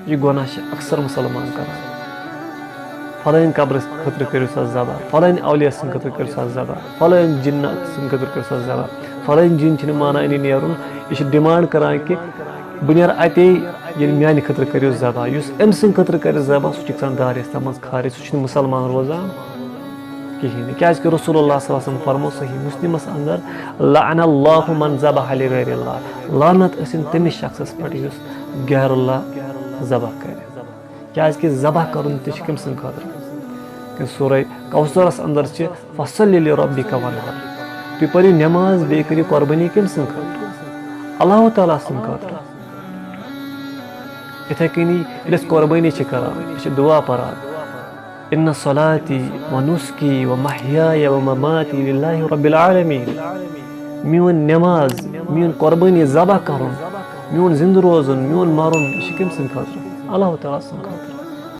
यह गुनाह अक्सर मुसलमान कर फलान कब्र खतर करो सा ज़बा फलान औलिया सं खतर करो सा ज़बा फलान जिन्नत सं खतर करो सा ज़बा फलान जिन छ माना इन नेरुन यह डिमांड करान कि बह नीर अते ये मानि खतर करो ज़बा युस अम सं खतर कर ज़बा सह दारियस तम खारिज सह मुसलमान रोजान कहें क्या रसूलुल्लाह सल्लल्लाहु अलैहि वसल्लम फरमो सही मुस्लिमस अंदर लअनल्लाहु मन ज़बह लिगैरिल्लाह लानत असिन तमिस शख्सस पे युस गैरुल्लाह ज़बह करे क्या ज़बह करुन तम कम सं खतर सूरह कौसरस अंदर फसल्लि लिरब्बिका वनहर तुम पढ़ो नमाज बे करो कुर्बानी कम सं खतर अल्लाह ताला सं खतर इथे कनी कुर्बानी करान दुआ परान इन्ना सलाती व नुस्की व महयाय व ममाती लिल्लाहि रब्बिल आलमीन मेन नमाज मेन कुर्बानी ज़बह करुन मेन जिंद रोजन मेन मरुन कम सं खतर अल्लाह ताला सं खतर